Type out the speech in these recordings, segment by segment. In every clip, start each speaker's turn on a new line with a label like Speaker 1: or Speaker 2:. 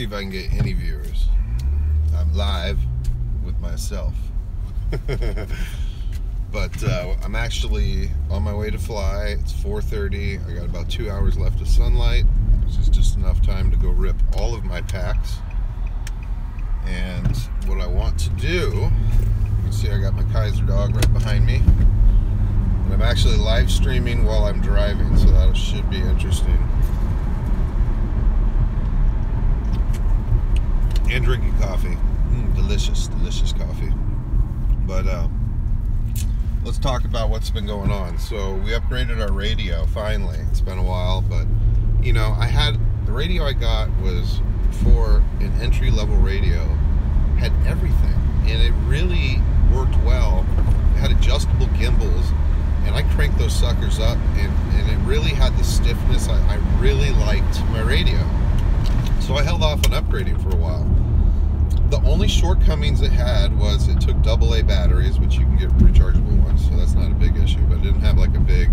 Speaker 1: see if I can get any viewers. I'm live with myself. But I'm actually on my way to fly. It's 4:30. I got about 2 hours left of sunlight, which is just enough time to go rip all of my packs. And what I want to do, you can see I got my Kaiser dog right behind me. And I'm actually live streaming while I'm driving, so that should be interesting. And drinking coffee. Delicious, delicious coffee. But let's talk about what's been going on. So we upgraded our radio finally. It's been a while, but you know, the radio I got was for an entry-level radio. Had everything, and it really worked well. It had adjustable gimbals, and I cranked those suckers up, and it really had the stiffness. I really liked my radio. So I held off on upgrading for a while. The only shortcomings it had was it took AA batteries, which you can get rechargeable ones, so that's not a big issue, but it didn't have like a big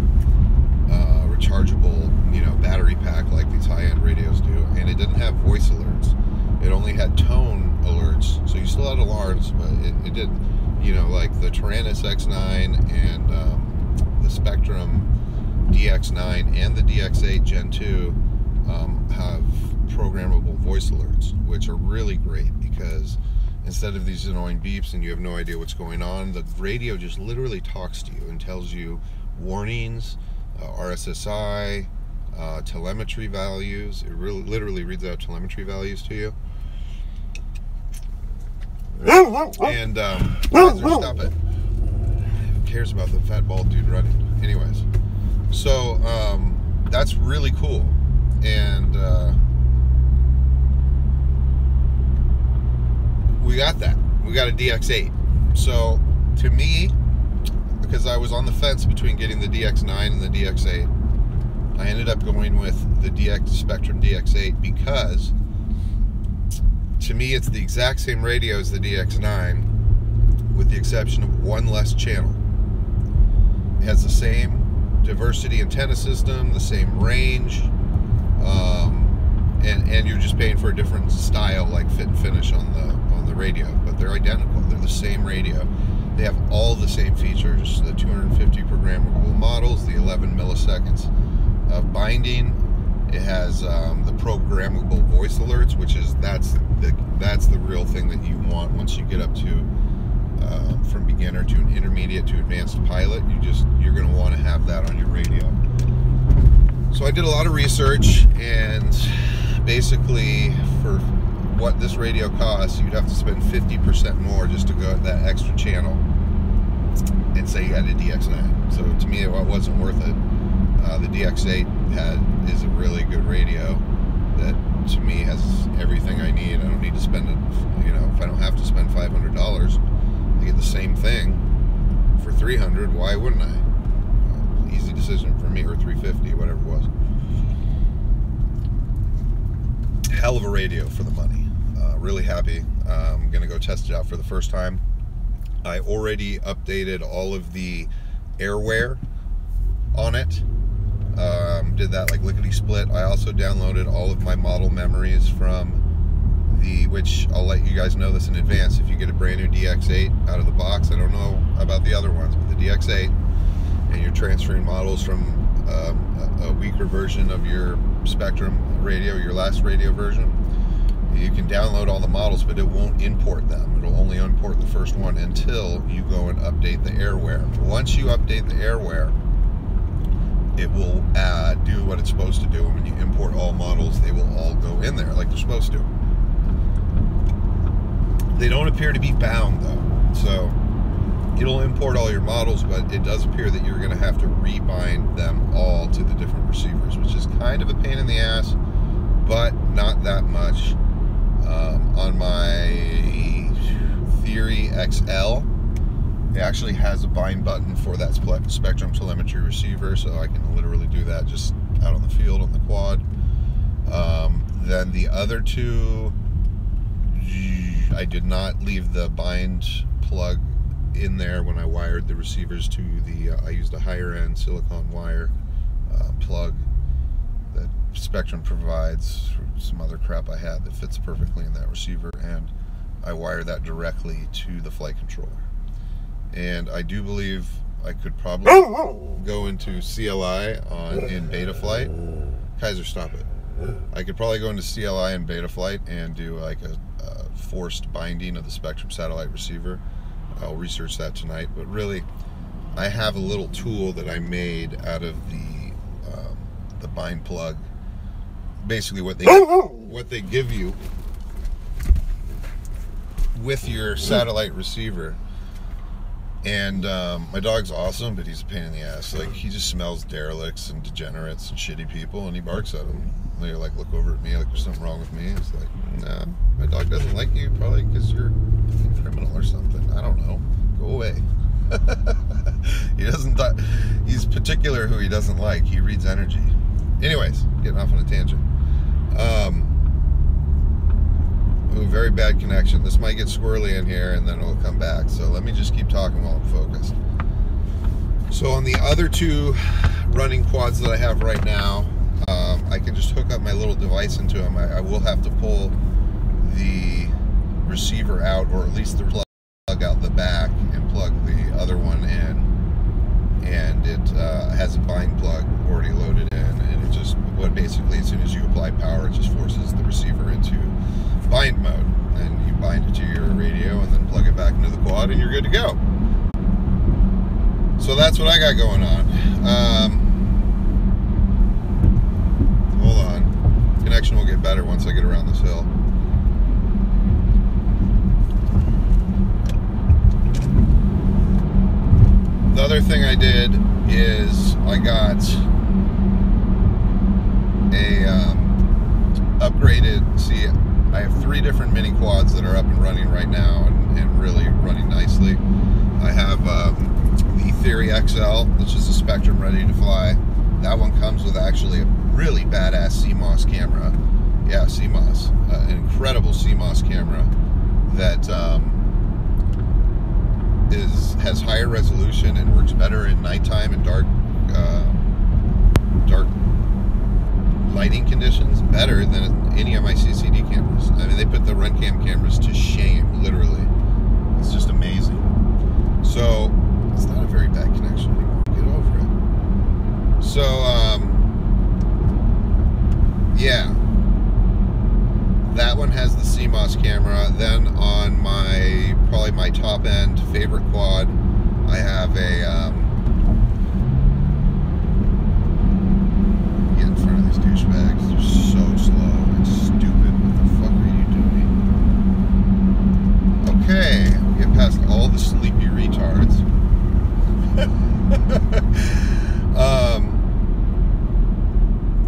Speaker 1: rechargeable, you know, battery pack like these high-end radios do, and it didn't have voice alerts. It only had tone alerts, so you still had alarms, but it did, you know, like the Taranis X9 and the Spectrum DX9 and the DX8 Gen 2 have programmable voice alerts, which are really great because instead of these annoying beeps and you have no idea what's going on, the radio just literally talks to you and tells you warnings, RSSI, telemetry values. It really literally reads out telemetry values to you. And stop it. Who cares about the fat bald dude running? Anyways, so that's really cool. And we got that. We got a DX8. So to me, because I was on the fence between getting the DX9 and the DX8, I ended up going with the Spectrum DX8 because to me it's the exact same radio as the DX9 with the exception of one less channel. It has the same diversity antenna system, the same range, and you're just paying for a different style, like fit and finish on the radio, but they're identical. They're the same radio. They have all the same features, the 250 programmable models, the 11 milliseconds of binding. It has the programmable voice alerts, which is that's the real thing that you want once you get up to from beginner to an intermediate to advanced pilot. You're going to want to have that on your radio. So I did a lot of research, and basically for what this radio costs, you'd have to spend 50% more just to go that extra channel and say you had a DX9. So to me, it wasn't worth it. The DX8 is a really good radio that to me has everything I need. I don't need to spend it, you know, if I don't have to spend $500, I get the same thing for $300. Why wouldn't I? Easy decision for me, or $350, whatever it was. Hell of a radio for the money. Really happy. I'm gonna go test it out for the first time. I already updated all of the airware on it. Did that like lickety split. I also downloaded all of my model memories from which I'll let you guys know this in advance. If you get a brand new DX8 out of the box, I don't know about the other ones, but the DX8, and you're transferring models from a weaker version of your Spectrum radio, your last radio version, you can download all the models, but it won't import them. It'll only import the first one until you go and update the airware. Once you update the airware, it will do what it's supposed to do. When you import all models, they will all go in there like they're supposed to. They don't appear to be bound though, so it'll import all your models, but it does appear that you're going to have to rebind them all to the different receivers, which is kind of a pain in the ass, but not that much. On my Theory XL, it actually has a bind button for that Spectrum telemetry receiver, so I can literally do that just out on the field on the quad. Then the other two, I did not leave the bind plug in there when I wired the receivers to the, I used a higher end silicone wire plug that Spectrum provides, some other crap I had that fits perfectly in that receiver, and I wire that directly to the flight controller. And I do believe I could probably go into CLI in Betaflight. Kaiser, stop it. I could probably go into CLI in Betaflight and do like a forced binding of the Spectrum satellite receiver. I'll research that tonight, but really I have a little tool that I made out of the bind plug. Basically what they give you with your satellite receiver. And my dog's awesome, but he's a pain in the ass. Like, he just smells derelicts and degenerates and shitty people, and he barks at them. They like look over at me like there's something wrong with me. It's like, nah, my dog doesn't like you, probably because you're a criminal or something. I don't know. Go away. He doesn't. He's particular who he doesn't like. He reads energy. Anyways, getting off on a tangent. Ooh, very bad connection. This might get squirrely in here, and then it'll come back. So let me just keep talking while I'm focused. So on the other two running quads that I have right now, I can just hook up my little device into them. I will have to pull the receiver out, or at least the plug out the back, and plug the other one in. And it has a bind plug already loaded in, and it just, basically, as soon as you apply power, it just forces the receiver into bind mode, and you bind it to your radio and then plug it back into the quad, and you're good to go. So that's what I got going on. Hold on. Connection will get better once I get around this hill. The other thing I did is I got a upgraded, see, I have 3 different mini quads that are up and running right now, and really running nicely. I have the Theory XL, which is a Spectrum ready to fly. That one comes with actually a really badass CMOS camera. Yeah, CMOS, an incredible CMOS camera that has higher resolution and works better at nighttime and dark lighting conditions, better than any of my CCD cameras. I mean, they put the RunCam cameras to shame, literally. It's just amazing. So it's not a very bad connection anymore. Get over it. So yeah, that one has the CMOS camera. Then on probably my top end favorite quad, I have a get in front of these douchebags. They're so slow and stupid. What the fuck are you doing? Okay, we get past all the sleepy retards.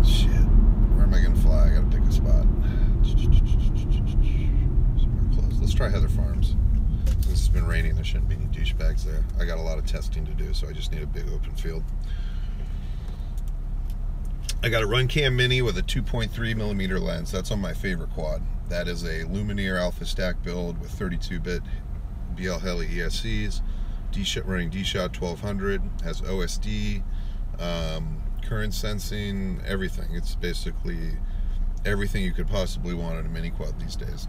Speaker 1: Shit. Where am I gonna fly? I gotta pick a spot. Somewhere close. Let's try Heather Farms. Since it's been raining, there shouldn't be any douchebags there. I got a lot of testing to do, so I just need a big open field. I got a RunCam Mini with a 2.3mm lens. That's on my favorite quad. That is a Lumineer Alpha Stack build with 32-bit BL Heli ESCs, running D-Shot 1200, has OSD, current sensing, everything. It's basically everything you could possibly want in a mini quad these days.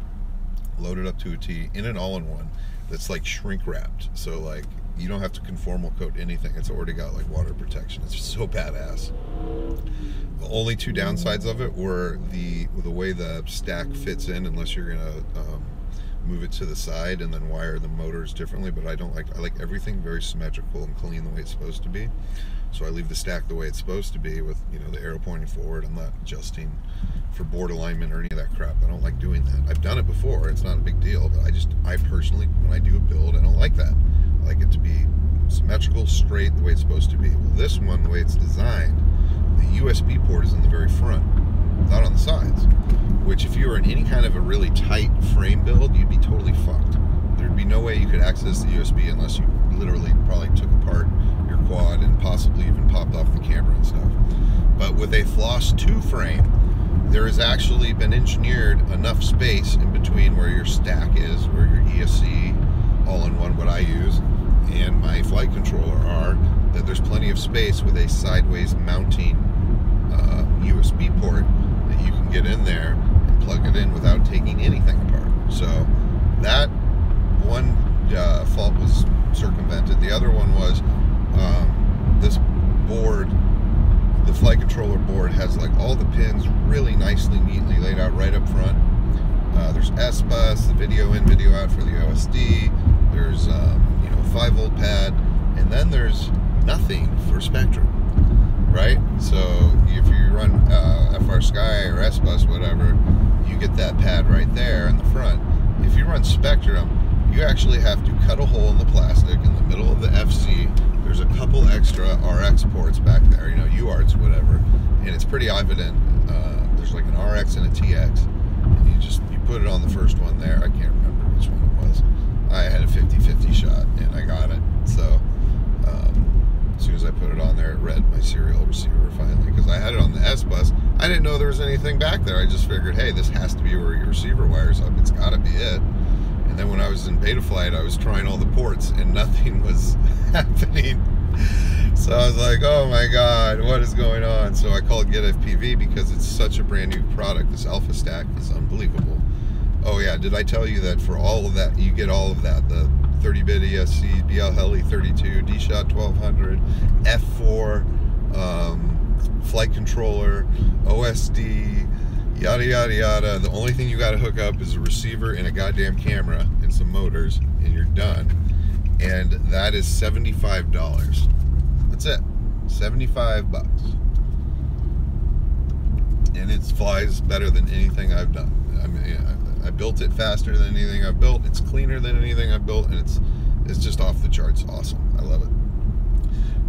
Speaker 1: Loaded up to a T in an all-in-one that's like shrink wrapped. So like you don't have to conformal coat anything. It's already got like water protection. It's so badass. The only 2 downsides of it were the way the stack fits in, unless you're gonna move it to the side and then wire the motors differently. But I like everything very symmetrical and clean the way it's supposed to be. So I leave the stack the way it's supposed to be, with, you know, the arrow pointing forward. I'm not adjusting for board alignment or any of that crap. I don't like doing that. I've done it before. It's not a big deal, but I personally, when I do a build, I don't like that. I like it to be symmetrical, straight, the way it's supposed to be. Well, this one, the way it's designed, the USB port is in the very front, not on the sides, which if you were in any kind of a really tight frame build, you'd be totally fucked. There'd be no way you could access the USB unless you literally probably took apart your quad and possibly even popped off the camera and stuff. But with a Floss 2 frame, there has actually been engineered enough space in between where your stack is, where your ESC all-in-one, what I use, and my flight controller are, that there's plenty of space with a sideways mounting USB port that you can get in there and plug it in without taking anything apart. So that one fault was circumvented. The other one was this board, the flight controller board, has like all the pins really nicely, neatly laid out right up front. There's S-Bus, the video in, video out for the OSD. There's you know, 5-volt pad, and then there's nothing for Spectrum, right? So if you run FR Sky or S-Bus, whatever, you get that pad right there in the front. If you run Spectrum, you actually have to cut a hole in the plastic in the middle of the FC. There's a couple extra RX ports back there, you know, UARTs, whatever, and it's pretty evident. There's like an RX and a TX, and you put it on the first one there. I can't remember which one it was. I had a 50-50 shot, and I got it. So as soon as I put it on there, it read my serial receiver finally, because I had it on the S-Bus. I didn't know there was anything back there. I just figured, hey, this has to be where your receiver wires up. It's got to be it. And then when I was in beta flight, I was trying all the ports, and nothing was happening. So I was like, oh my God, what is going on? So I called Get FPV because it's such a brand new product. This Alpha Stack is unbelievable. Oh yeah, did I tell you that for all of that, you get all of that? The 30-bit ESC, BL Heli 32, D-Shot 1200, F4, flight controller, OSD, yada yada yada. The only thing you got to hook up is a receiver and a goddamn camera and some motors, and you're done. And that is $75. That's it, 75 bucks. And it flies better than anything I've done. I mean, I built it faster than anything I've built. It's cleaner than anything I've built, and it's just off the charts awesome. I love it.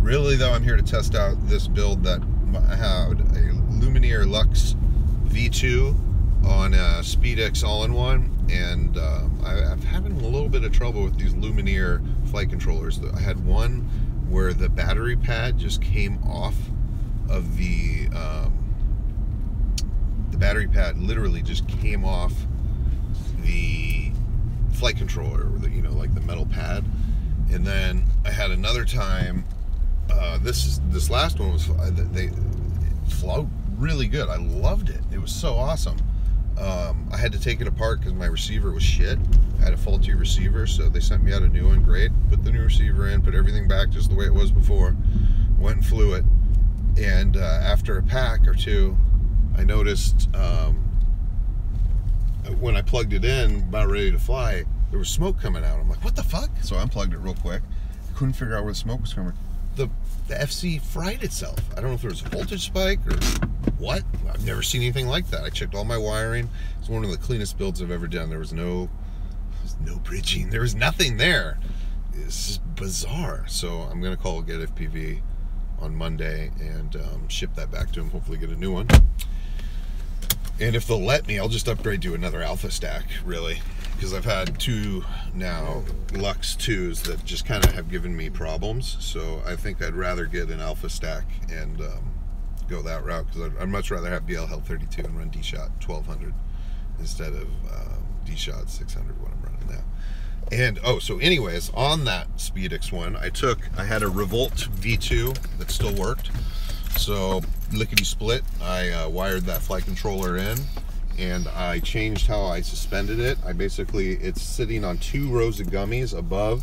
Speaker 1: Really though, I'm here to test out this build that I had a Lumineer Lux V2 on a SpeedX all-in-one, and I'm having a little bit of trouble with these Lumineer flight controllers. I had one where the battery pad just came off of the battery pad literally just came off the flight controller, or the, you know, like the metal pad. And then I had another time, this last one was, they flew really good. I loved it. It was so awesome. I had to take it apart because my receiver was shit. I had a faulty receiver, so they sent me out a new one. Great. Put the new receiver in, put everything back just the way it was before. Went and flew it. And after a pack or two, I noticed when I plugged it in, about ready to fly, there was smoke coming out. I'm like, what the fuck? So I unplugged it real quick. Couldn't figure out where the smoke was coming. The FC fried itself. I don't know if there was a voltage spike or what. I've never seen anything like that. I checked all my wiring. It's one of the cleanest builds I've ever done. There was no bridging. There was nothing there. It's just bizarre. So I'm gonna call Get FPV on Monday and ship that back to them. Hopefully get a new one. And if they'll let me, I'll just upgrade to another Alpha Stack, really, because I've had two now Lux 2s that just kind of have given me problems. So I think I'd rather get an Alpha Stack and go that route, because I'd much rather have BL Hel 32 and run D-Shot 1200 instead of D-Shot 600, what I'm running now. And oh, so anyways, on that SpeedX one, I had a Revolt V2 that still worked. So lickety split, I wired that flight controller in, and I changed how I suspended it. It's sitting on 2 rows of gummies above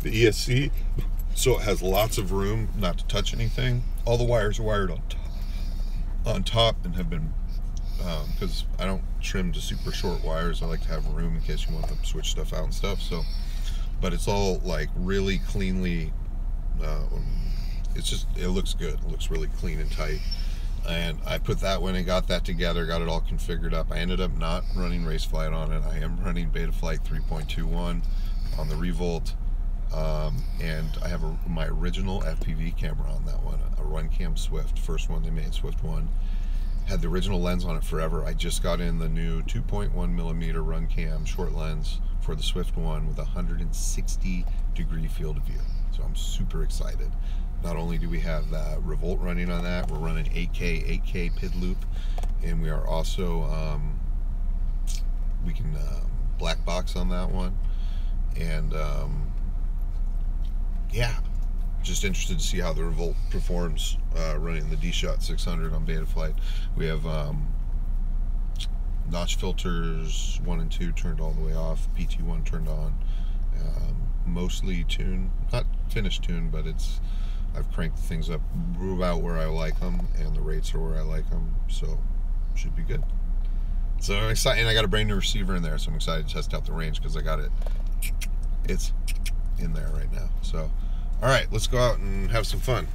Speaker 1: the ESC, so it has lots of room not to touch anything. All the wires are wired on top and have been, because I don't trim to super short wires. I like to have room in case you want to switch stuff out and stuff. So, but it's all like really cleanly, it looks good. It looks really clean and tight. And I put that one and got that together, got it all configured up. I ended up not running race flight on it. I am running beta flight 3.21 on the Revolt. And I have my original FPV camera on that one, a Runcam Swift, first one they made, Swift 1. Had the original lens on it forever. I just got in the new 2.1 millimeter Runcam short lens for the Swift 1 with a 160-degree field of view. So I'm super excited. Not only do we have the Revolt running on that, we're running 8K PID loop, and we are also, we can black box on that one. And yeah, just interested to see how the Revolt performs running the D-Shot 600 on Betaflight. We have notch filters 1 and 2 turned all the way off, PT1 turned on, mostly tuned, not finished tuned, but I've cranked things up about where I like them, and the rates are where I like them, so should be good. So I'm excited, and I got a brand new receiver in there, so I'm excited to test out the range because I got it's in there right now. So, all right, let's go out and have some fun.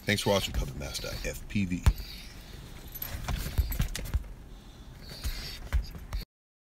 Speaker 1: Thanks for watching PuppetMasterFPV.